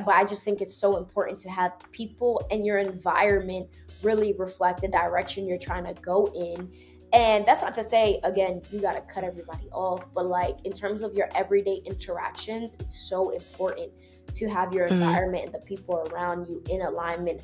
but I just think it's so important to have people and your environment really reflect the direction you're trying to go in. And that's not to say, again, you got to cut everybody off, but like in terms of your everyday interactions, it's so important to have your environment and the people around you in alignment.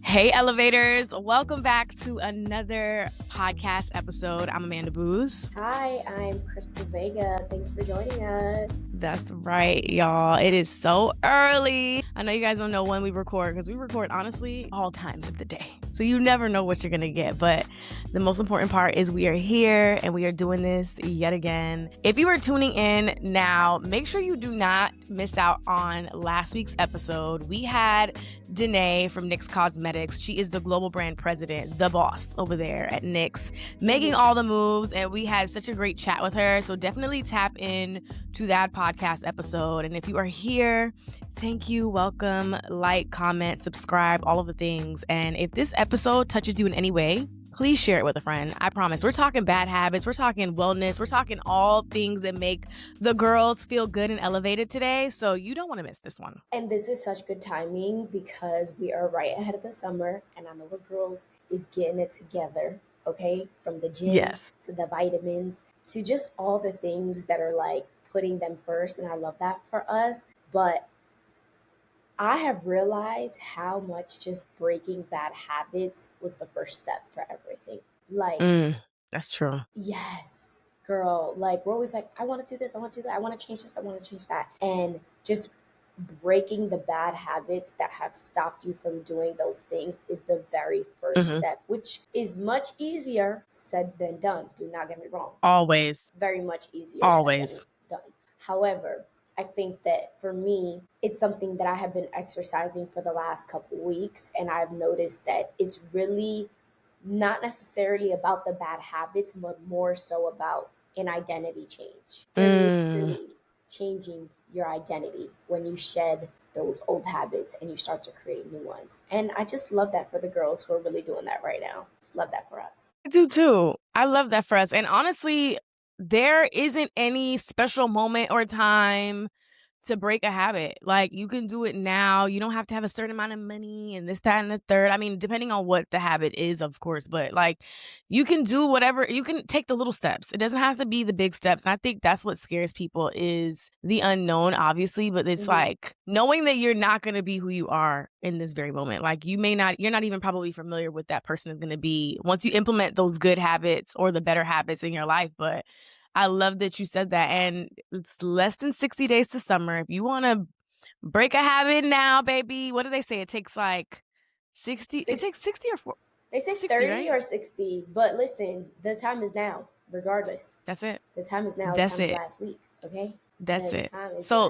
Hey, elevators. Welcome back to another podcast episode. I'm Amanda Booz. Hi, I'm Crystal Vega. Thanks for joining us. That's right, y'all. It is so early. I know you guys don't know when we record because we record, honestly, all times of the day. So you never know what you're going to get. But the most important part is we are here and we are doing this yet again. If you are tuning in now, make sure you do not miss out on last week's episode. We had Danae from NYX Cosmetics. She is the global brand president, the boss over there at NYX, making all the moves. And we had such a great chat with her. So definitely tap in to that podcast episode. And if you are here, thank you, welcome, like, comment, subscribe, all of the things. And if this episode touches you in any way, please share it with a friend. I promise. We're talking bad habits. We're talking wellness. We're talking all things that make the girls feel good and elevated today. So you don't want to miss this one. And this is such good timing because we are right ahead of the summer. And I know the girls is getting it together, okay? From the gym to the vitamins to just all the things that are like putting them first. And I love that for us. But I have realized how much just breaking bad habits was the first step for everything. Like, that's true. Yes, girl. Like, we're always like, I want to do this. I want to do that. I want to change this. I want to change that. And just breaking the bad habits that have stopped you from doing those things is the very first step, which is much easier said than done. Do not get me wrong. Always. Very much easier Always said than done. However, I think that for me, it's something that I have been exercising for the last couple weeks. And I've noticed that it's really not necessarily about the bad habits, but more so about an identity change. Really changing your identity when you shed those old habits and you start to create new ones. And I just love that for the girls who are really doing that right now. Love that for us. I do too. I love that for us. And honestly, there isn't any special moment or time to break a habit. Like, you can do it now. You don't have to have a certain amount of money and this, that, and the third. I mean, depending on what the habit is, of course, but like, you can do whatever. You can take the little steps. It doesn't have to be the big steps. And I think that's what scares people is the unknown, obviously, but it's like knowing that you're not going to be who you are in this very moment. Like, you're not even probably familiar with that person is going to be once you implement those good habits or the better habits in your life. But I love that you said that. And it's less than 60 days to summer. If you want to break a habit now, baby, what do they say? It takes like 60. It takes 60 or 40. They say 60, 30 right? Or 60. But listen, the time is now, regardless. That's it. The time is now. That's the time it. Is last week. Okay. That's it. So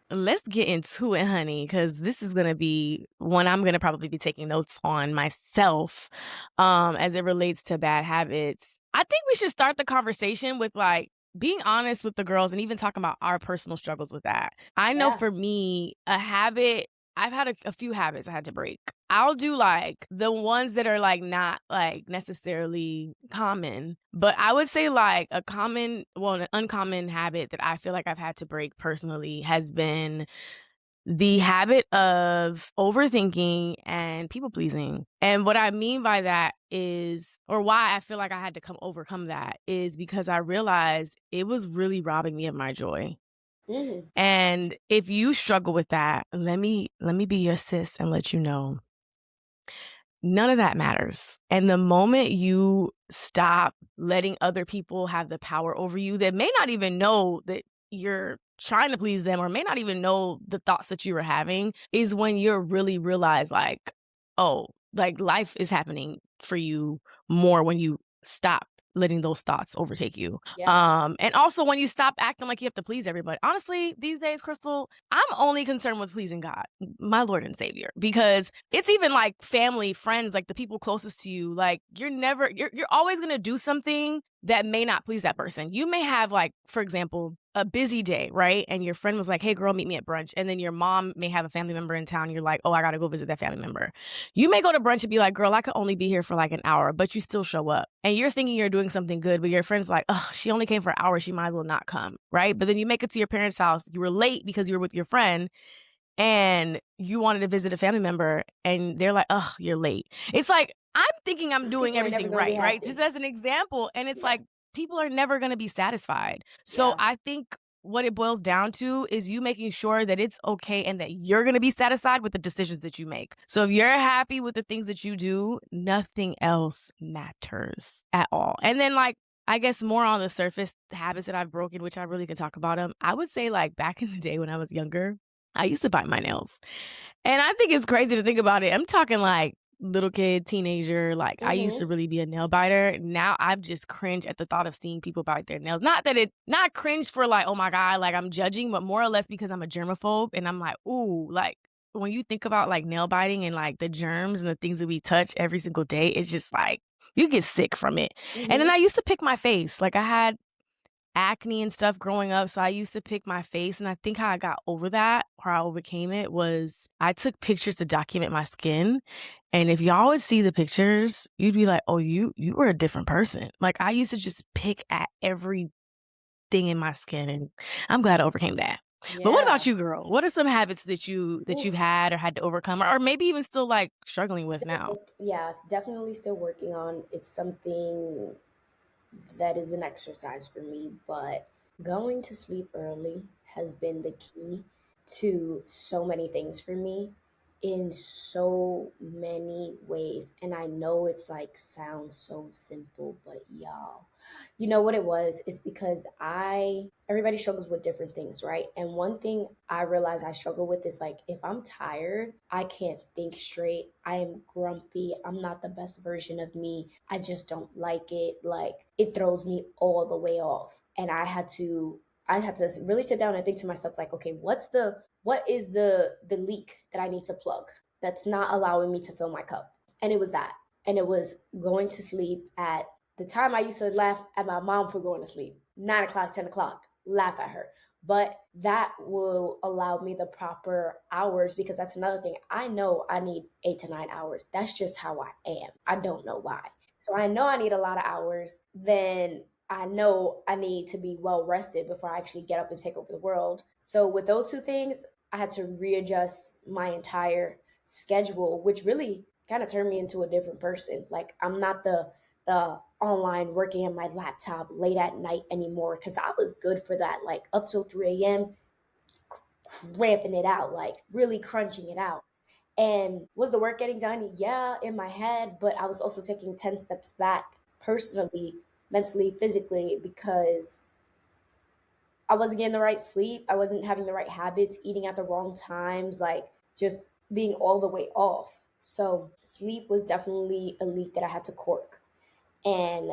let's get into it, honey, because this is gonna be one I'm gonna probably be taking notes on myself, as it relates to bad habits. I think we should start the conversation with like being honest with the girls and even talking about our personal struggles with that. I know for me, a habit, I've had a few habits I had to break. I'll do like the ones that are like not like necessarily common, but I would say like an uncommon habit that I feel like I've had to break personally has been the habit of overthinking and people pleasing. And what I mean by that is, or why I feel like I had to overcome that is because I realized it was really robbing me of my joy. And if you struggle with that, let me be your sis and let you know none of that matters. And the moment you stop letting other people have the power over you that may not even know that you're trying to please them or may not even know the thoughts that you were having is when you're really realize like, oh, like life is happening for you more when you stop letting those thoughts overtake you. And also when you stop acting like you have to please everybody. Honestly, these days, Crystal, I'm only concerned with pleasing God, my Lord and Savior, because it's even like family, friends, like the people closest to you, like you're always going to do something that may not please that person. You may have like, for example, a busy day, right? And your friend was like, "Hey, girl, meet me at brunch." And then your mom may have a family member in town. You're like, "Oh, I gotta go visit that family member." You may go to brunch and be like, "Girl, I could only be here for like an hour," but you still show up. And you're thinking you're doing something good, but your friend's like, "Oh, she only came for an hour. She might as well not come," right? But then you make it to your parents' house. You were late because you were with your friend and you wanted to visit a family member and they're like, "Oh, you're late." It's like, I'm thinking I'm doing People are never everything gonna be right, right? happy. Just as an example, and it's Yeah. like people are never going to be satisfied. So Yeah. I think what it boils down to is you making sure that it's okay and that you're going to be satisfied with the decisions that you make. So if you're happy with the things that you do, nothing else matters at all. And then like I guess more on the surface habits that I've broken, which I really can talk about them. I would say like back in the day when I was younger, I used to bite my nails. And I think it's crazy to think about it. I'm talking like little kid, teenager, like I used to Mhm. really be a nail biter. Now I've just cringe at the thought of seeing people bite their nails. Not that it not cringe for like, oh my God, like I'm judging, but more or less because I'm a germaphobe and I'm like, ooh, like when you think about like nail biting and like the germs and the things that we touch every single day, it's just like you get sick from it. And then Mhm. I used to pick my face. Like I had acne and stuff growing up, so I used to pick my face, and I think how I got over that, or I overcame it was I took pictures to document my skin, and if y'all would see the pictures, you'd be like, "Oh, you were a different person." Like, I used to just pick at everything in my skin, and I'm glad I overcame that. But what about Yeah. you, girl? What are some habits that you've Oof. had or had to overcome or maybe even still, like, struggling with Still now? work, yeah, definitely still working on. It's something that is an exercise for me, but going to sleep early has been the key to so many things for me in so many ways. And I know it's like sounds so simple, but y'all, you know what it was? It's because everybody struggles with different things, right? And one thing I realize I struggle with is like if I'm tired, I can't think straight. I am grumpy. I'm not the best version of me. I just don't like it. Like it throws me all the way off. And I had to really sit down and think to myself like, okay, what is the leak that I need to plug that's not allowing me to fill my cup? And it was that. And it was going to sleep at the time I used to laugh at my mom for going to sleep. 9 o'clock, 10 o'clock, laugh at her. But that will allow me the proper hours because that's another thing. I know I need 8 to 9 hours. That's just how I am. I don't know why. So I know I need a lot of hours. Then I know I need to be well rested before I actually get up and take over the world. So with those two things, I had to readjust my entire schedule, which really kind of turned me into a different person. Like I'm not the online working at my laptop late at night anymore because I was good for that, like up till 3 a.m. cramping it out, like really crunching it out. And was the work getting done? Yeah, in my head, but I was also taking 10 steps back personally, mentally, physically, because I wasn't getting the right sleep. I wasn't having the right habits, eating at the wrong times, like just being all the way off. So sleep was definitely a leak that I had to cork. And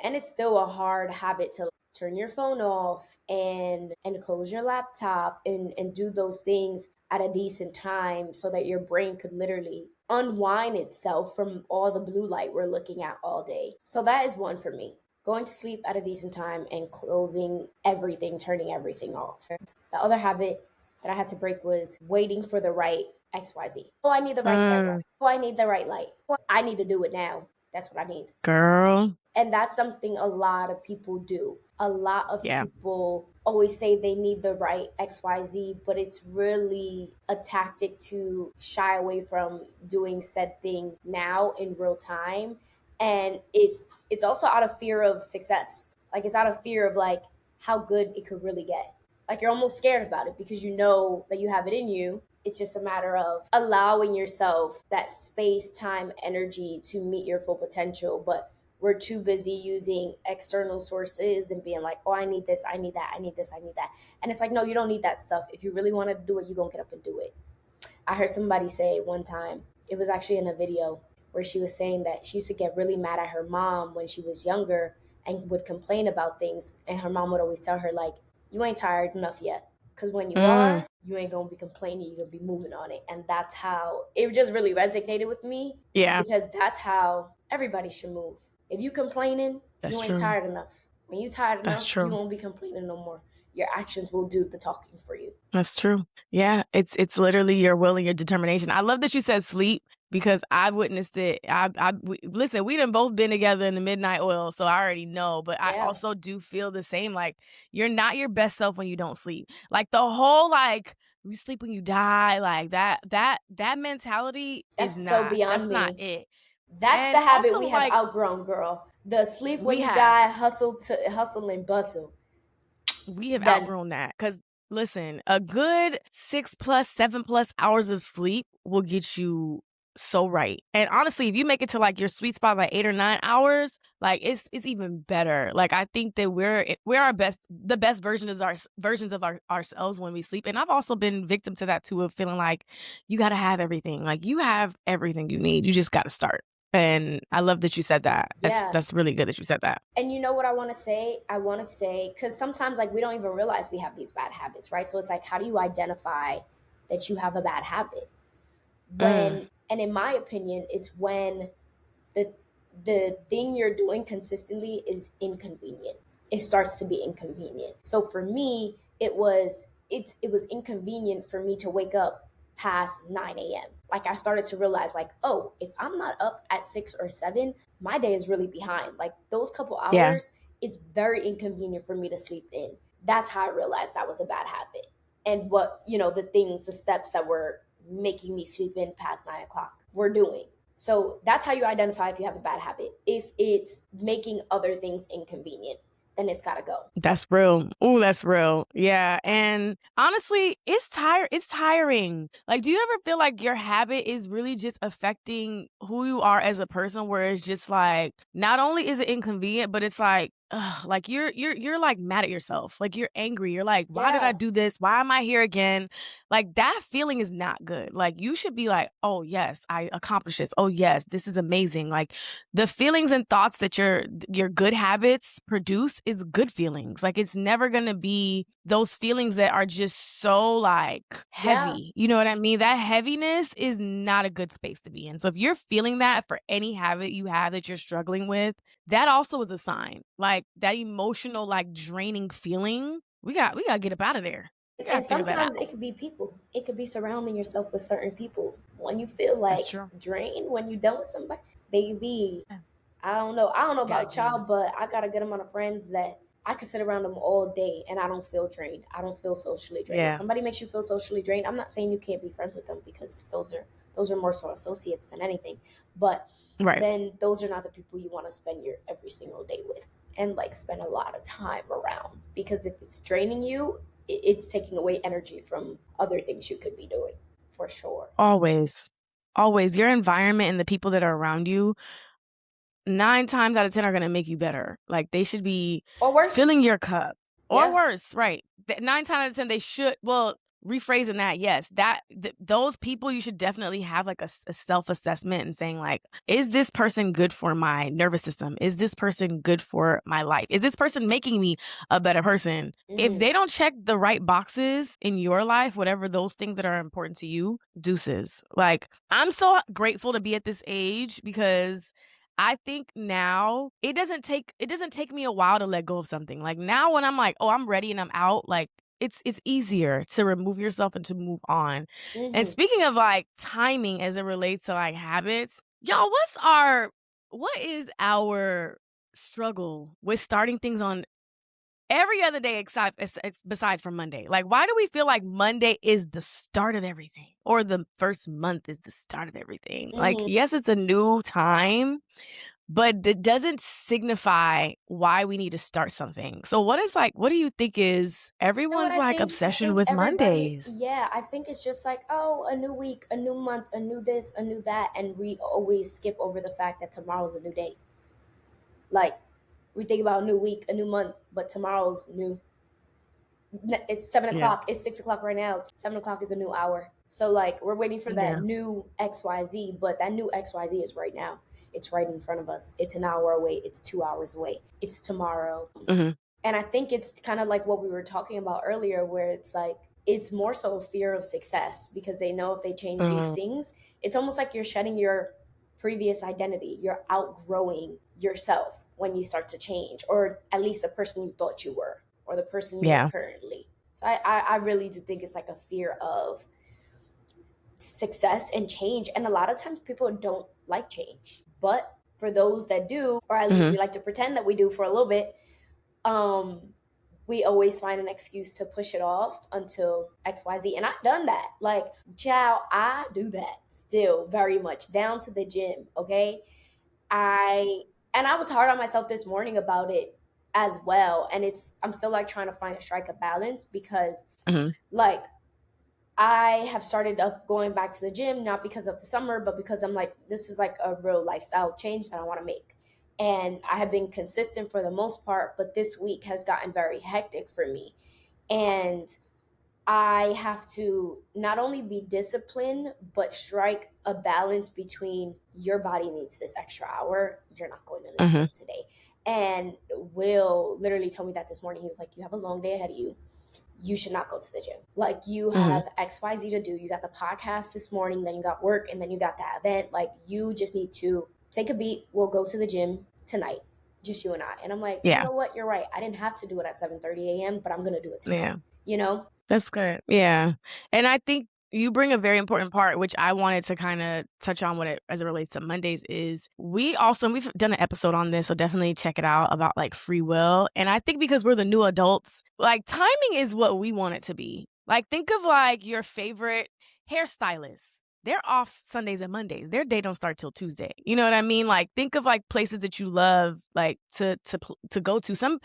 it's still a hard habit to turn your phone off and close your laptop and do those things at a decent time so that your brain could literally unwind itself from all the blue light we're looking at all day. So that is one for me, going to sleep at a decent time and closing everything, turning everything off. The other habit that I had to break was waiting for the right XYZ. Oh, I need the right camera. Mm, Oh, I need the right light. Oh, I need to do it now. That's what I need. girl. And that's something a lot of people do. A lot of Yeah. people always say they need the right XYZ, but it's really a tactic to shy away from doing said thing now in real time. And it's also out of fear of success. Like it's out of fear of like how good it could really get. Like you're almost scared about it because you know that you have it in you. It's just a matter of allowing yourself that space, time, energy to meet your full potential. But we're too busy using external sources and being like, oh, I need this, I need that, I need this, I need that. And it's like, no, you don't need that stuff. If you really want to do it, you're going to get up and do it. I heard somebody say one time, it was actually in a video where she was saying that she used to get really mad at her mom when she was younger and would complain about things. And her mom would always tell her, like, you ain't tired enough yet. Because when you Mm, are, you ain't going to be complaining. You're going to be moving on it. And that's how it just really resonated with me yeah, because that's how everybody should move. If you complaining, that's you ain't true. tired enough. When you tired That's enough, you true. won't be complaining no more. your actions will do the talking for you. That's true. Yeah, it's literally your will and your determination. I love that you said sleep because I've witnessed it. Listen, we done both been together in the midnight oil, so I already know. But I Yeah, also do feel the same. Like you're not your best self when you don't sleep. Like the whole like you sleep when you die, like that mentality that's is so not. beyond That's not me. it. That's the And habit also we have like outgrown, girl. The sleep when we you have. die, hustle and bustle. We have Done. outgrown that because listen, a good 6 plus, 7 plus hours of sleep will get you so right. And honestly, if you make it to like your sweet spot like 8 or 9 hours, like it's even better. Like I think that we're our best the best versions of ourselves when we sleep. And I've also been victim to that too of feeling like you got to have everything. Like you have everything you need. You just got to start. And I love that you said that. Yeah. That's really good that you said that. And you know what I want to say? I want to say, because sometimes like we don't even realize we have these bad habits, right? So it's like, how do you identify that you have a bad habit? Mm, And in my opinion, it's when the the thing you're doing consistently is inconvenient. It starts to be inconvenient. So for me, it was inconvenient for me to wake up past 9 a.m. Like I started to realize like, oh, if I'm not up at 6 or 7, my day is really behind. Like those couple yeah. hours, it's very inconvenient for me to sleep in. That's how I realized that was a bad habit. And what, the steps that were making me sleep in past 9 o'clock were doing. So that's how you identify if you have a bad habit. If it's making other things inconvenient, then it's got to go. That's real. Ooh, that's real. Yeah, and honestly, it's tiring. Like, do you ever feel like your habit is really just affecting who you are as a person where it's just like not only is it inconvenient, but it's like ugh, like you're like mad at yourself. Like you're angry. You're like, why did I Yeah. do this? Why am I here again? Like that feeling is not good. Like you should be like, "Oh, yes, I accomplished this. Oh, yes, this is amazing." Like the feelings and thoughts that your good habits produce is good feelings. Like it's never going to be those feelings that are just so like Yeah. heavy. You know what I mean? That heaviness is not a good space to be in. So if you're feeling that for any habit you have that you're struggling with, that also is a sign. Like that emotional like draining feeling, we got to get up out of there. We got to And figure that sometimes out. it could be people. It could be surrounding yourself with certain people. When you feel That's like true. drained, when you done with somebody, baby, Yeah. I don't know. I don't know Got to about get y'all, it. but I got a good amount of friends that I can sit around them all day and I don't feel drained. I don't feel socially drained. If Yeah. somebody makes you feel socially drained, I'm not saying you can't be friends with them because those are more so associates than anything. But Right. then those are not the people you want to spend your every single day with and like spend a lot of time around. Because if it's draining you, it's taking away energy from other things you could be doing for sure. Always. Always. Your environment and the people that are around you 9 times out of 10 are gonna make you better. Like, they should be Or worse. filling your cup or Yeah. worse, right. 9 times out of 10, they should well, rephrasing that, yes, those people, you should definitely have, like, a self-assessment and saying, like, "Is this person good for my nervous system? Is this person good for my life? Is this person making me a better person?" If Hmm. they don't check the right boxes in your life, whatever those things that are important to you, deuces. Like, I'm so grateful to be at this age because I think now it doesn't take me a while to let go of something. Like now when I'm like, "Oh, I'm ready and I'm out," like it's easier to remove yourself and to move on. And Hmm. speaking of like timing as it relates to like habits, y'all, what is our struggle with starting things on every other day except besides from Monday? Like why do we feel like Monday is the start of everything or the first month is the start of everything? Like Hmm. yes, it's a new time, but it doesn't signify why we need to start something. So what do you think is You know what everyone's I like think? I obsession think with everybody, Mondays? yeah, I think it's just like, oh, a new week, a new month, a new this, a new that. And we always skip over the fact that tomorrow's a new day. Like, we think about a new week, a new month, but tomorrow's new. It's seven Yeah. o'clock. It's 6 o'clock right now. 7 o'clock is a new hour. So, like, we're waiting for that Yeah. new XYZ, but that new XYZ is right now. It's right in front of us. It's an hour away. It's 2 hours away. It's tomorrow. Mhm. And I think it's kind of like what we were talking about earlier, where it's like, it's more so a fear of success because they know if they change these Mhm. things, it's almost like you're shedding your previous identity. You're outgrowing yourself when you start to change, or at least the person you thought you were. or the person you are Yeah. currently. So I really do think it's like a fear of success and change. And a lot of times people don't like change. But for those that do, or at least we Mhm. like to pretend that we do for a little bit, um, we always find an excuse to push it off until XYZ. And I've done that. Like, child, I do that still very much down to the gym. Okay. I, and I was hard on myself this morning about it as well. And I'm still like trying to find a strike of balance because Mhm. like I have started up going back to the gym, not because of the summer, but because I'm like, this is like a real lifestyle change that I want to make. And I have been consistent for the most part, but this week has gotten very hectic for me. And I have to not only be disciplined, but strike a balance between your body needs this extra hour. You're not going to the Mhm. gym today. And Will literally told me that this morning. He was like, you have a long day ahead of you, you should not go to the gym. Like you Mhm. have XYZ to do. You got the podcast this morning, then you got work, and then you got that event. Like you just need to take a beat. We'll go to the gym tonight, just you and I. And I'm like, you Yeah. know what? You're right. I didn't have to do it at 7:30 a.m., but I'm gonna do it tonight. Yeah. You know? That's good. Yeah. And I think you bring a very important part, which I wanted to kind of touch on what it as it relates to Mondays is we've done an episode on this, so definitely check it out about like free will. And I think because we're the new adults, like timing is what we want it to be. Like think of like your favorite hairstylist. They're off Sundays and Mondays. Their day don't start till Tuesday. You know what I mean? Like think of like places that you love like to go to. Some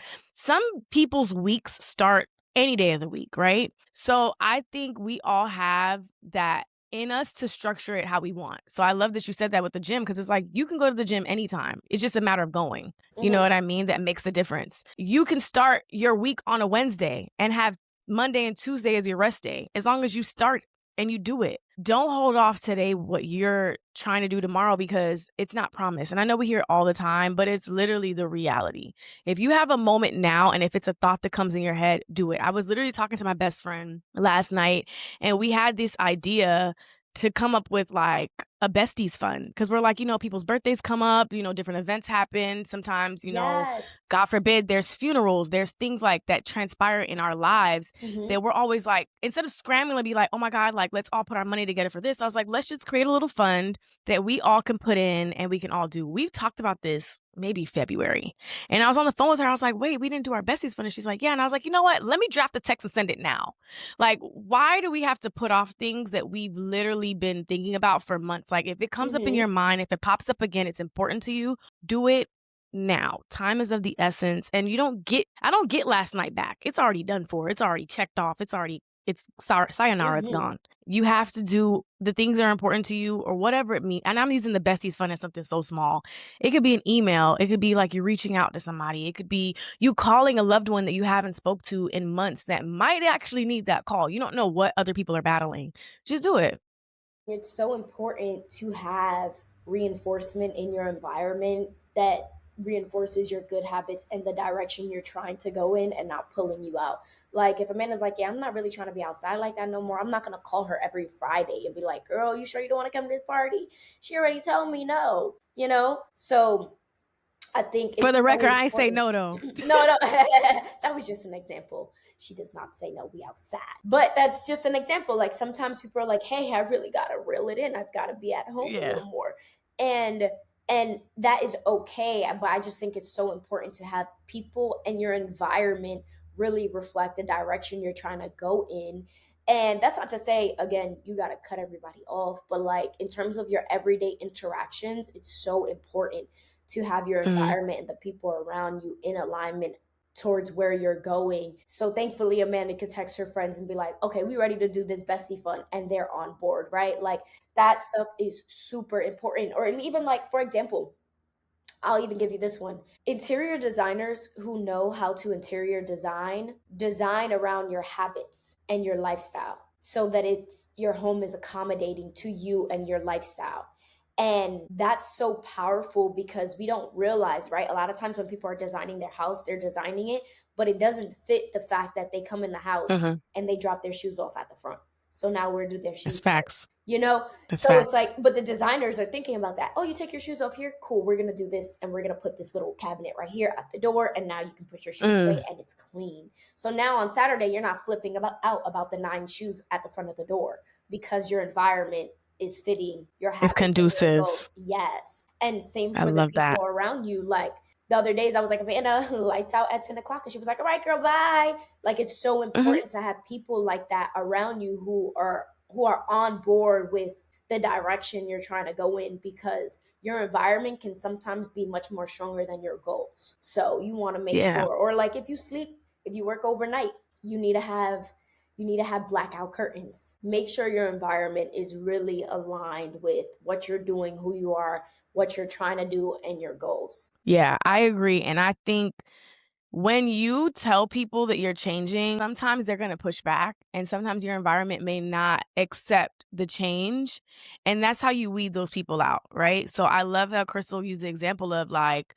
people's weeks start any day of the week, right? So I think we all have that in us to structure it how we want. So I love that you said that with the gym because it's like you can go to the gym anytime. It's just a matter of going. You know Mm-hmm. what I mean? That makes the difference. You can start your week on a Wednesday and have Monday and Tuesday as your rest day as long as you start and you do it. Don't hold off today what you're trying to do tomorrow because it's not promised. And I know we hear it all the time, but it's literally the reality. If you have a moment now and if it's a thought that comes in your head, do it. I was literally talking to my best friend last night and we had this idea to come up with like a besties fund because we're like, people's birthdays come up, different events happen. Sometimes, Yes. God forbid, there's funerals, there's things like that transpire in our lives Mm-hmm. that we're always like, instead of scrambling to be like, oh my God, like let's all put our money together for this. I was like, let's just create a little fund that we all can put in and we can all do. We've talked about this maybe February. And I was on the phone with her. I was like, wait, we didn't do our besties fund. And she's like, yeah. And I was like, you know what? Let me draft the text and send it now. Like, why do we have to put off things that we've literally been thinking about for months? Like, if it comes up in Mm-hmm. your mind, if it pops up again, it's important to you, do it now. Time is of the essence. And I don't get last night back. It's already done for. It's already checked off. It's sayonara, it's Mm-hmm. gone. You have to do the things that are important to you or whatever it means. And I'm using the besties fund as something so small. It could be an email. It could be like you're reaching out to somebody. It could be you calling a loved one that you haven't spoke to in months that might actually need that call. You don't know what other people are battling. Just do it. It's so important to have reinforcement in your environment that reinforces your good habits and the direction you're trying to go in and not pulling you out. Like if Amanda's like, yeah, I'm not really trying to be outside like that no more. I'm not gonna call her every Friday and be like, girl, you sure you don't want to come to this party? She already told me no, you know? So I think For the it's so record, I ain't say important. no though. No, no, that was just an example. She does not say no, we outside. But that's just an example. Like sometimes people are like, hey, I really gotta reel it in. I've gotta be at home a Yeah. little more. And that is okay. But I just think it's so important to have people and your environment really reflect the direction you're trying to go in. And that's not to say, again, you got to cut everybody off, but like in terms of your everyday interactions, it's so important to have your Mhm. environment and the people around you in alignment towards where you're going. So thankfully Amanda could text her friends and be like, okay, we ready to do this bestie fun, and they're on board, right? Like that stuff is super important. Or even like, for example, I'll even give you this one. Interior designers who know how to interior design around your habits and your lifestyle so that your home is accommodating to you and your lifestyle. And that's so powerful because we don't realize, right? A lot of times when people are designing their house, they're designing it, but it doesn't fit the fact that they come in the house Mhm. and they drop their shoes off at the front. So now where do their That's shoes go? facts. You know? That's So it's facts. like, but the designers are thinking about that. Oh, you take your shoes off here? Cool. We're going to do this and we're going to put this little cabinet right here at the door. And now you can put your shoes away Mm, and it's clean. So now on Saturday, you're not flipping out about the 9 shoes at the front of the door because your environment is fitting your it's habits and your goals. conducive. Yes. And same I for the love people that. around you. Like the other days, I was like, Amanda, lights out at 10 o'clock. And she was like, all right, girl, bye. Like it's so Mhm. important to have people like that around you who are on board with the direction you're trying to go in because your environment can sometimes be much more stronger than your goals. So you want to make Yeah. sure, or like if you sleep, if you work overnight, you need to have you need to have blackout curtains. Make sure your environment is really aligned with what you're doing, who you are, what you're trying to do, and your goals. Yeah, I agree, and I think when you tell people that you're changing, sometimes they're gonna push back, and sometimes your environment may not accept the change, and that's how you weed those people out, right? So I love how Crystal used the example of, like,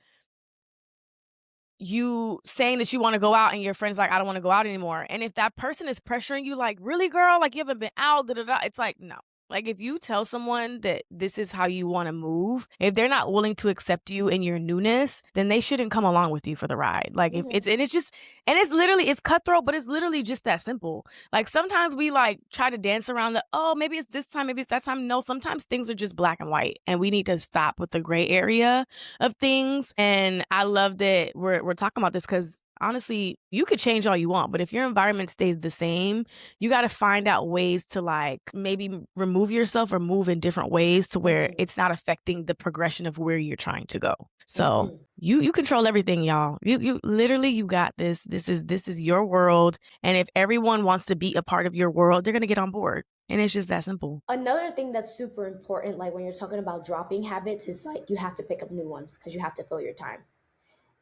you saying that you wanna go out and your friend's like, "I don't wanna go out anymore." And if that person is pressuring you like, "Really, girl? Like, you haven't been out, da da da." It's like, no. Like, if you tell someone that this is how you wanna move, if they're not willing to accept you in your newness, then they shouldn't come along with you for the ride. Like, if Hmm. it's and it's just and it's literally it's cutthroat, but it's literally just that simple. Like, sometimes we, like, try to dance around the, "Oh, maybe it's this time, maybe it's that time." No, sometimes things are just black and white, and we need to stop with the gray area of things. And I love that we're talking about this because honestly, you could change all you want, but if your environment stays the same, you got to find out ways to like maybe remove yourself or move in different ways to where Hmm. it's not affecting the progression of where you're trying to go. So Hmm. you control everything, y'all. You literally you got this. This is your world, and if everyone wants to be a part of your world, they're gonna get on board, and it's just that simple. Another thing that's super important, like when you're talking about dropping habits, is like you have to pick up new ones because you have to fill your time.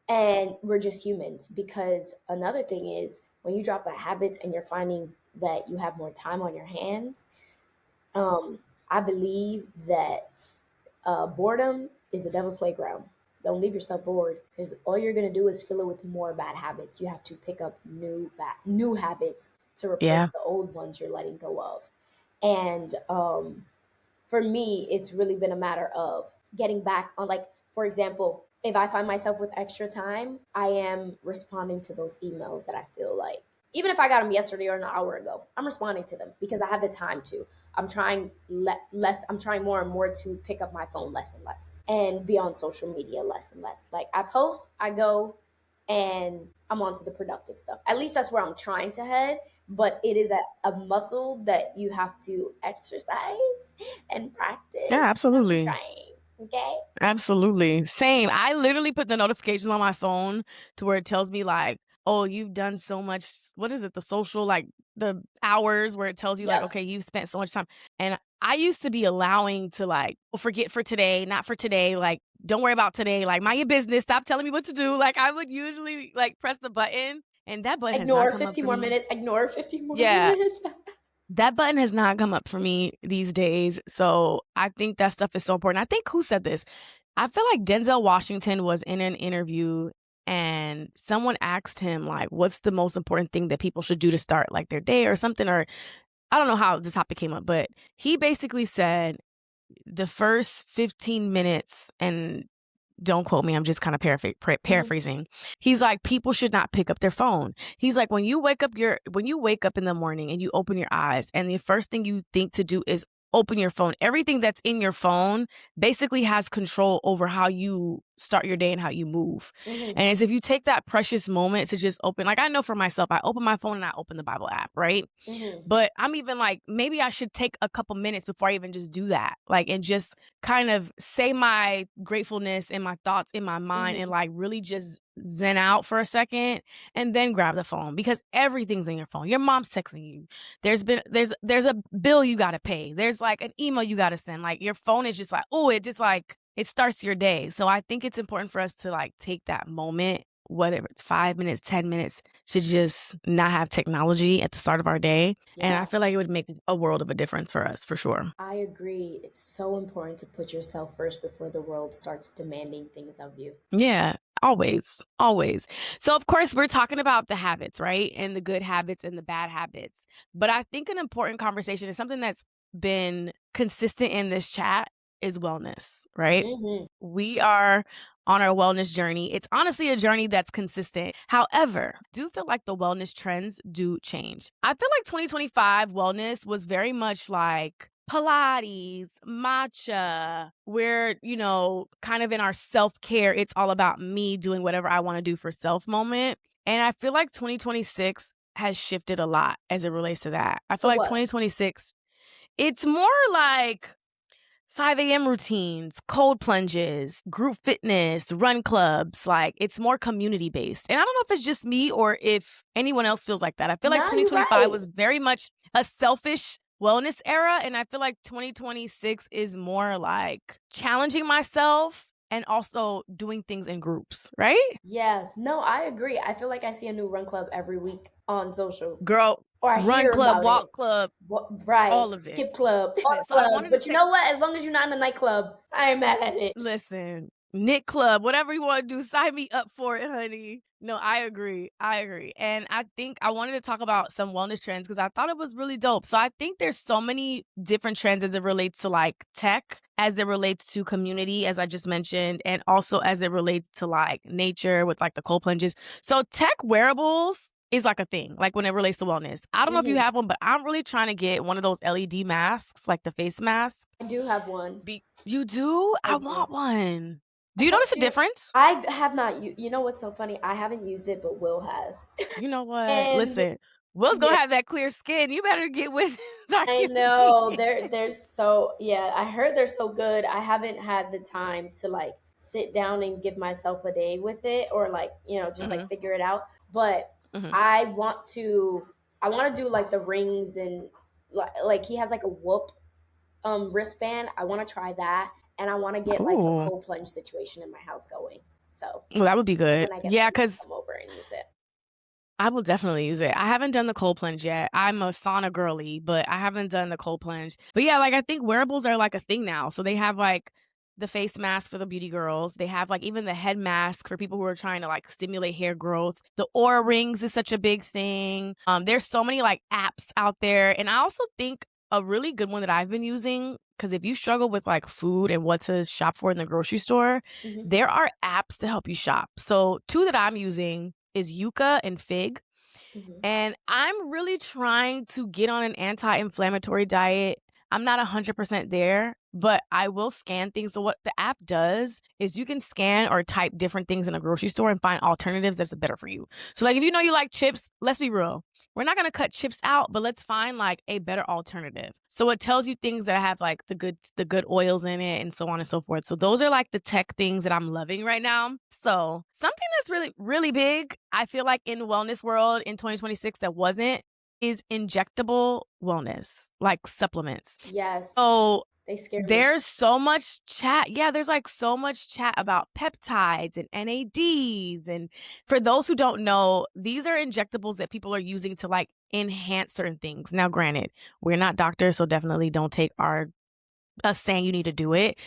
And we're just humans. Because another thing is when you drop a habits and you're finding that you have more time on your hands, um, I believe that boredom is the devil's playground. Don't leave yourself bored because all you're gonna do is fill it with more bad habits. You have to pick up new habits to replace Yeah. the old ones you're letting go of. And for me, it's really been a matter of getting back on, like, for example, if I find myself with extra time, I am responding to those emails that I feel like, even if I got them yesterday or an hour ago, I'm responding to them because I have the time to. I'm trying less, I'm trying more and more to pick up my phone less and less and be on social media less and less. Like I post, I go, and I'm on to the productive stuff. At least that's where I'm trying to head. But it is a muscle that you have to exercise and practice. Yeah, And I'm absolutely. trying. Okay. Absolutely. Same. I literally put the notifications on my phone to where it tells me like, "Oh, you've done so much." What is it? The social, like the hours where it tells you like, Yep. "Okay, you've spent so much time." And I used to be allowing to like, "Oh, forget for today, not for today, like don't worry about today, like mind your business, stop telling me what to do." Like I would usually like press the button and that button has not Ignore come up 15 for more me. minutes. Ignore 15 more Yeah, minutes. that button has not come up for me these days. So I think that stuff is so important. I think who said this? I feel like Denzel Washington was in an interview and someone asked him like what's the most important thing that people should do to start like their day or something, or I don't know how the topic came up, but he basically said the first 15 minutes, and don't quote me, I'm just kind of Mhm. paraphrasing. He's like, people should not pick up their phone. He's like, when you wake up in the morning and you open your eyes and the first thing you think to do is open your phone. Everything that's in your phone basically has control over how you start your day and how you move. Mhm. And as if you take that precious moment to just open, like I know for myself, I open my phone and I open the Bible app, right? Mhm. But I'm even like, maybe I should take a couple minutes before I even just do that. Like, and just kind of say my gratefulness and my thoughts in my mind and Mhm. like really just zen out for a second and then grab the phone because everything's in your phone. Your mom's texting you. There's a bill you got to pay. There's like an email you got to send. Like your phone is just like, oh, it just like it starts your day. So I think it's important for us to like take that moment, whatever it's 5 minutes, 10 minutes, to just not have technology at the start of our day. And I Yeah, feel like it would make a world of a difference for us for sure. I agree. It's so important to put yourself first before the world starts demanding things of you. Yeah. Always, always. So, of course, we're talking about the habits, right? And the good habits and the bad habits. But I think an important conversation is something that's been consistent in this chat is wellness, right? Hmm. We are on our wellness journey. It's honestly a journey that's consistent. However, I do feel like the wellness trends do change. I feel like 2025 wellness was very much like Pilates, matcha, we're, kind of in our self care. It's all about me doing whatever I want to do for self moment. And I feel like 2026 has shifted a lot as it relates to that. I feel So like what? 2026, it's more like 5 a.m. routines, cold plunges, group fitness, run clubs. Like it's more community based. And I don't know if it's just me or if anyone else feels like that. I feel like Nah, you're 2025 right. was very much a selfish wellness era. And I feel like 2026 is more like challenging myself and also doing things in groups, right? Yeah, no, I agree. I feel like I see a new run club every week on social, Girl, or I run hear club, about it. walk club, What, right, all of it. skip club, all So the I clubs. wanted to But you take know what? As long as you're not in a nightclub, I ain't mad at it. Listen, knit club, whatever you want to do, sign me up for it, honey. No, I agree. I agree. And I think I wanted to talk about some wellness trends because I thought it was really dope. So I think there's so many different trends as it relates to like tech, as it relates to community, as I just mentioned, and also as it relates to like nature with like the cold plunges. So tech wearables is like a thing, like when it relates to wellness. I don't know if you Hmm. have one, but I'm really trying to get one of those LED masks, like the face mask. I do have one. You do? I I do. want one. I Do you told notice a you. difference? I have not. You know what's so funny? I haven't used it, but Will has. You know what? And Listen, Will's yeah, gonna have that clear skin. You better get with so I I can see know it. they're so yeah. I heard they're so good. I haven't had the time to like sit down and give myself a day with it, or like just like Mhm, figure it out. But mhm. I want to. I want to do like the rings and like he has like a whoop wristband. I want to try that, and I want to get like a Ooh, cold plunge situation in my house going. So well, that would be good. when I get Yeah, them, because I'll come over and use it. I will definitely use it. I haven't done the cold plunge yet. I'm a sauna girly, but I haven't done the cold plunge. But yeah, like I think wearables are like a thing now. So they have like the face mask for the beauty girls. They have like even the head mask for people who are trying to like stimulate hair growth. The aura rings is such a big thing. There's so many like apps out there. And I also think a really good one that I've been using, because if you struggle with like food and what to shop for in the grocery store, Hmm. there are apps to help you shop. So two that I'm using is Yuka and Fig. Hmm. And I'm really trying to get on an anti-inflammatory diet. I'm not 100% there, but I will scan things. So what the app does is you can scan or type different things in a grocery store and find alternatives that's better for you. So like if you know you like chips, let's be real. We're not going to cut chips out, but let's find like a better alternative. So it tells you things that have like the good oils in it and so on and so forth. So those are like the tech things that I'm loving right now. So something that's really, really big, I feel like in wellness world in 2026 that wasn't is injectable wellness, like supplements. Yes, So they scare me. there's so much chat. Yeah, there's like so much chat about peptides and NADs. And for those who don't know, these are injectables that people are using to like enhance certain things. Now, granted, we're not doctors, so definitely don't take our us saying you need to do it.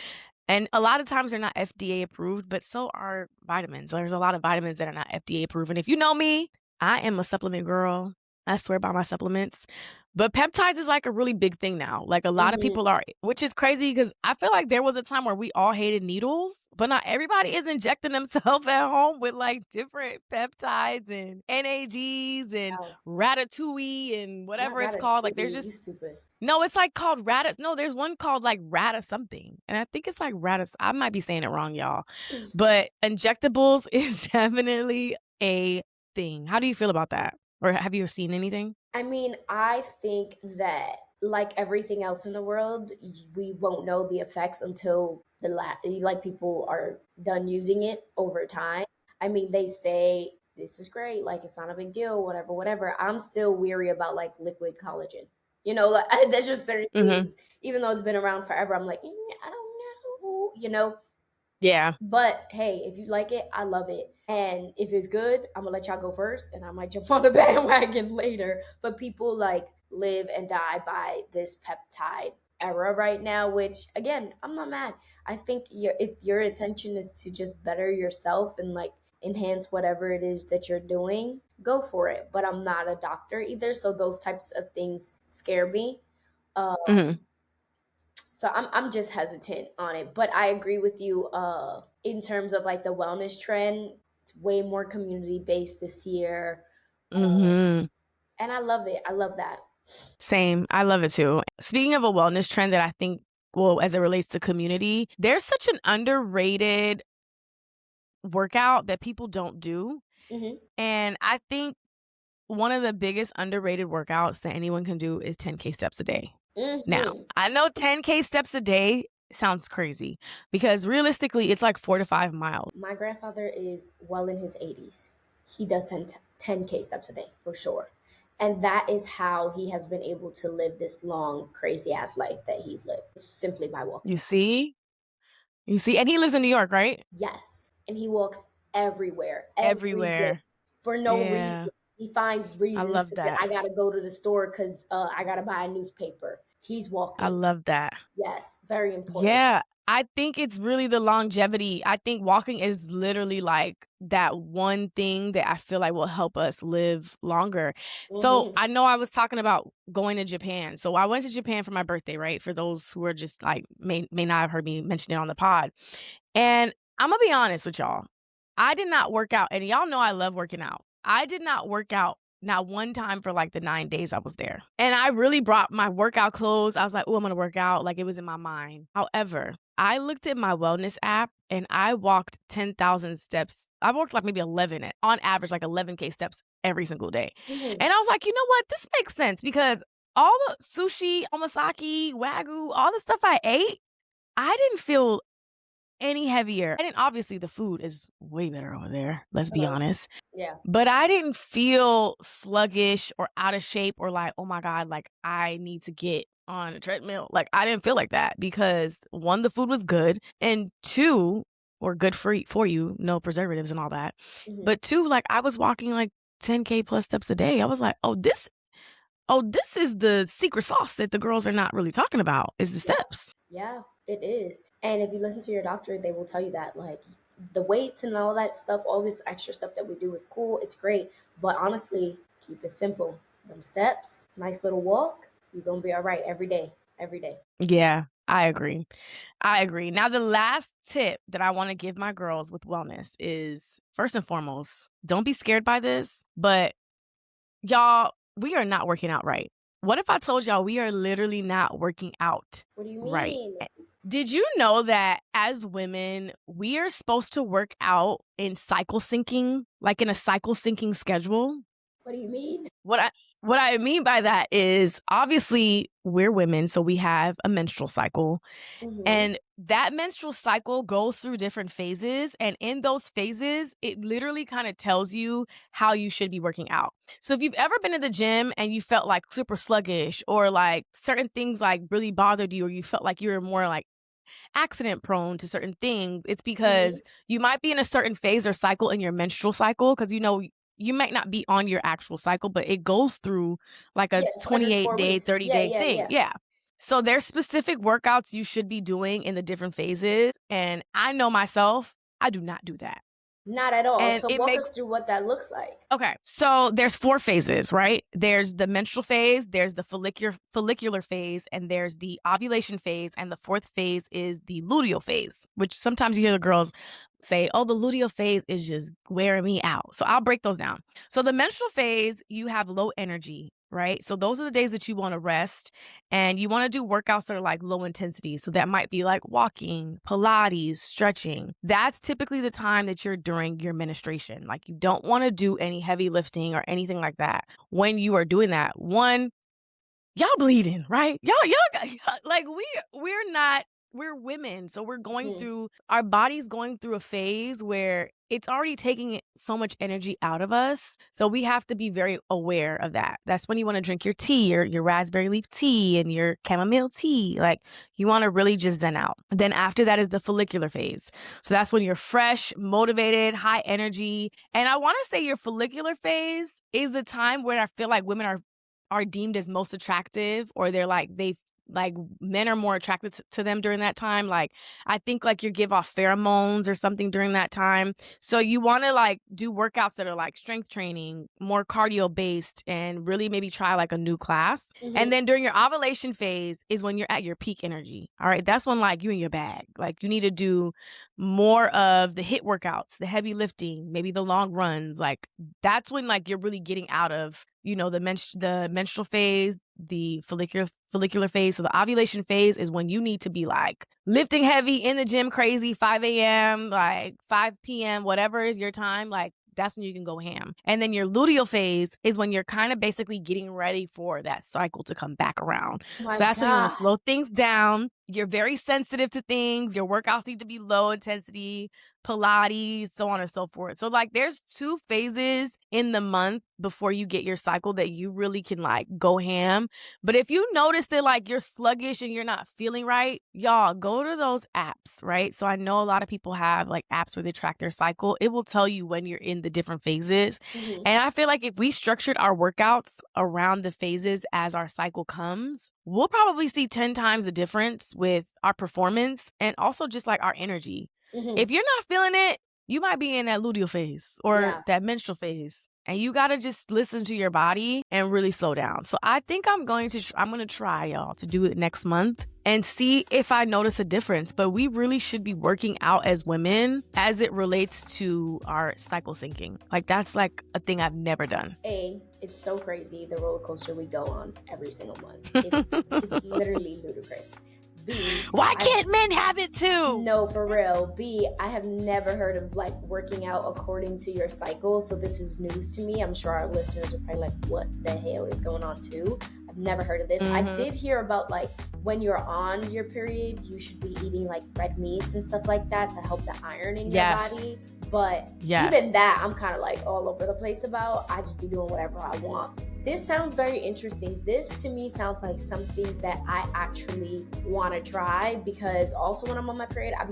And a lot of times they're not FDA approved, but so are vitamins. There's a lot of vitamins that are not FDA approved. And if you know me, I am a supplement girl. I swear by my supplements. But peptides is like a really big thing now. Like a lot of Hmm. people are, which is crazy because I feel like there was a time where we all hated needles, but not everybody is injecting themselves at home with like different peptides and NADs and Wow. ratatouille and Not whatever it's called. Like there's ratatouille. You just stupid. no, it's like called Rata. No, there's one called like Rata something. And I think it's like Rata. I might be saying it wrong, y'all. But injectables is definitely a thing. How do you feel about that? Or have you seen anything? I mean, I think that like everything else in the world, we won't know the effects until like people are done using it over time. I mean, they say this is great, like it's not a big deal, whatever, whatever. I'm still weary about like liquid collagen. Like there's just certain Hmm. things, even though it's been around forever. I'm like, I don't know, Yeah. But hey, if you like it, I love it. And if it's good, I'm gonna let y'all go first and I might jump on the bandwagon later. But people like live and die by this peptide. era right now, which again, I'm not mad. I think if your intention is to just better yourself and like enhance whatever it is that you're doing, go for it. But I'm not a doctor either, so those types of things scare me. Mhm. So I'm just hesitant on it. But I agree with you in terms of like the wellness trend. It's way more community based this year. Mhm. And I love it. I love that. Same. I love it too. Speaking of a wellness trend that I think, well, as it relates to community, there's such an underrated workout that people don't do. Hmm. And I think one of the biggest underrated workouts that anyone can do is 10K steps a day. Now, Hmm. I know 10K steps a day sounds crazy because realistically, it's like 4 to 5 miles. My grandfather is well in his 80s. He does 10K steps a day for sure. And that is how he has been able to live this long, crazy ass life that he's lived, simply by walking. You see? You see? And he lives in New York, right? Yes. And he walks everywhere, every day, Everywhere. for no Yeah. reason. He finds I reasons love to say, that. I got to go to the store because I got to buy a newspaper. He's I walking. love that. Yes. Very important. Yeah, I think it's really the longevity. I think walking is literally like that one thing that I feel like will help us live longer. So Hmm. I know I was talking about going to Japan. So I went to Japan for my birthday, right? For those who are just like may not have heard me mention it on the pod. And I'm gonna be honest with y'all. I did not work out, and y'all know I love working out. I did not work out not one time for like the 9 days I was there. And I really brought my workout clothes. I was like, oh, I'm gonna work out. Like it was in my mind. However, I looked at my wellness app and I walked 10,000 steps. I walked like maybe 11 on average, like 11K steps every single day. Hmm. And I was like, you know what? This makes sense because all the sushi, omasaki, wagyu, all the stuff I ate, I didn't feel any heavier. I didn't obviously the food is way better over there, let's be Uh-huh. honest. Yeah. But I didn't feel sluggish or out of shape or like, oh my God, like I need to get on a treadmill. Like I didn't feel like that because one, the food was good, and two, or good for you, no preservatives and all that. Hmm. But two, like I was walking like 10K plus steps a day. I was like, this is the secret sauce that the girls are not really talking about is the Yeah. steps. Yeah, it is. And if you listen to your doctor, they will tell you that like the weights and all that stuff, all this extra stuff that we do is cool. It's great. But honestly, keep it simple. Them steps, nice little walk, you're gonna be all right every day. Every day. Yeah, I agree. I agree. Now, the last tip that I want to give my girls with wellness is first and foremost, don't be scared by this, but y'all, we are not working out right. What if I told y'all we are literally not working out What do you right? mean? Did you know that as women, we are supposed to work out in cycle syncing, like in a cycle syncing schedule? What do you mean? What I mean by that is obviously we're women, so we have a menstrual cycle. Mm-hmm. And that menstrual cycle goes through different phases. And in those phases, it literally kind of tells you how you should be working out. So if you've ever been in the gym and you felt like super sluggish or like certain things like really bothered you or you felt like you were more like accident prone to certain things, it's Mm-hmm. because you might be in a certain phase or cycle in your menstrual cycle because you might not be on your actual cycle, but it goes through like a Yeah, it's every 4 28-day, weeks. Yeah, 30-day yeah, thing. yeah. Yeah. So there's specific workouts you should be doing in the different phases. And I know myself, I do not do that. Not at all. And So it walk us makes through what that looks like. Okay, so there's 4 phases, right? There's the menstrual phase, there's the follicular phase, and there's the ovulation phase, and the 4th phase is the luteal phase, which sometimes you hear the girls say, "Oh, the luteal phase is just wearing me out." So I'll break those down. So the menstrual phase, you have low energy, right? So those are the days that you want to rest and you want to do workouts that are like low intensity. So that might be like walking, Pilates, stretching. That's typically the time that you're during your menstruation. Like you don't want to do any heavy lifting or anything like that. When you are doing that, one, y'all bleeding, right? Like we're not we're women, so we're going Hmm. through our body's going through a phase where it's already taking so much energy out of us. So we have to be very aware of that. That's when you want to drink your tea, your raspberry leaf tea and your chamomile tea. Like you want to really just zen out. Then after that is the follicular phase. So that's when you're fresh, motivated, high energy. And I want to say your follicular phase is the time where I feel like women are deemed as most attractive or they're like like men are more attracted to them during that time. Like I think like you give off pheromones or something during that time. So you want to like do workouts that are like strength training, more cardio based, and really maybe try like a new class. And then during your ovulation phase is when you're at your peak energy. All right. That's when like you in your bag. Like you need to do more of the HIIT workouts, the heavy lifting, maybe the long runs. Like that's when like you're really getting out of, you know, the menstrual phase, the follicular phase. So the ovulation phase is when you need to be like lifting heavy in the gym, crazy, 5 a.m., like 5 p.m., whatever is your time. Like that's when you can go ham. And then your luteal phase is when you're kind of basically getting ready for that cycle to come back around. My So that's when you want God. to slow things down. You're very sensitive to things. Your workouts need to be low intensity, Pilates, so on and so forth. So like there's 2 phases in the month before you get your cycle that you really can like go ham. But if you notice that like you're sluggish and you're not feeling right, y'all go to those apps, right? So I know a lot of people have like apps where they track their cycle. It will tell you when you're in the different phases. And I feel like if we structured our workouts around the phases as our cycle comes, we'll probably see 10 times the difference with our performance and also just like our energy. If you're not feeling it, you might be in that luteal phase or Yeah. that menstrual phase. And you got to just listen to your body and really slow down. So I think I'm going to try, y'all, to do it next month and see if I notice a difference. But we really should be working out as women as it relates to our cycle syncing. Like that's like a thing I've never done. It's so crazy the roller coaster we go on every single month. It's literally ludicrous. B, why can't men have it too? No, for real. B, I have never heard of like working out according to your cycle, so this is news to me. I'm sure our listeners are probably like, what the hell is going on too? I've never heard of this. I did hear about like when you're on your period, you should be eating like red meats and stuff like that to help the iron in your body. But even that, I'm kind of like all over the place about. I just be doing whatever I want. This sounds very interesting. This to me sounds like something that I actually want to try, because also when I'm on my period, I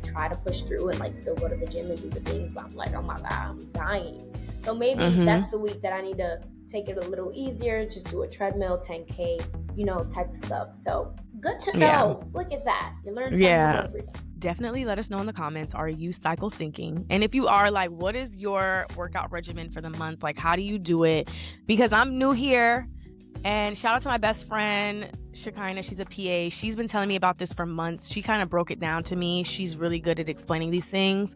try to push through and like still go to the gym and do the things, but I'm like, oh my God, I'm dying. So maybe that's the week that I need to take it a little easier, just do a treadmill, 10K, type of stuff. So good to know. Yeah. Look at that. You learn something every day. Definitely let us know in the comments, are you cycle syncing? And if you are, like, what is your workout regimen for the month? Like, how do you do it? Because I'm new here. And shout out to my best friend, Shekinah. She's a PA. She's been telling me about this for months. She kind of broke it down to me. She's really good at explaining these things.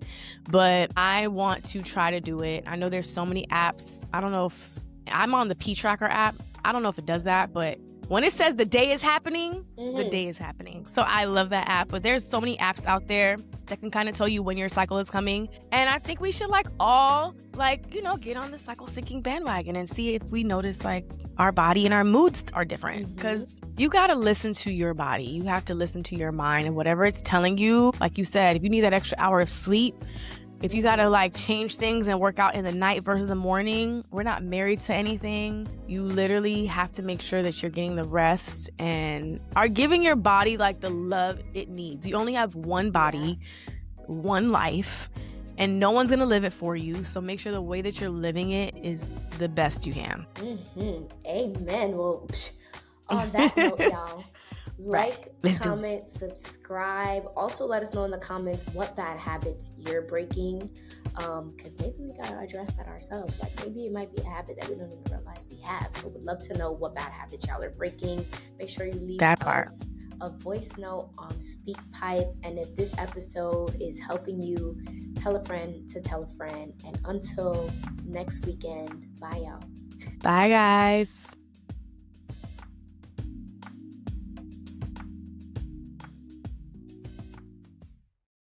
But I want to try to do it. I know there's so many apps. I don't know if I'm on the P Tracker app. I don't know if it does that, but when it says the day is happening, the day is happening. So I love that app. But there's so many apps out there that can kind of tell you when your cycle is coming. And I think we should all get on the cycle syncing bandwagon and see if we notice like our body and our moods are different. Because you got to listen to your body. You have to listen to your mind and whatever it's telling you. Like you said, if you need that extra hour of sleep, if you got to like change things and work out in the night versus the morning, we're not married to anything. You literally have to make sure that you're getting the rest and are giving your body like the love it needs. You only have one body, one life, and no one's going to live it for you. So make sure the way that you're living it is the best you can. Amen. Well, on that note, y'all, comment, subscribe. Also, let us know in the comments what bad habits you're breaking, because maybe we gotta address that ourselves. Like maybe it might be a habit that we don't even realize we have. So we'd love to know what bad habits y'all are breaking. Make sure you leave us a voice note on SpeakPipe. And if this episode is helping you, tell a friend to tell a friend. And until next weekend, bye y'all. Bye guys.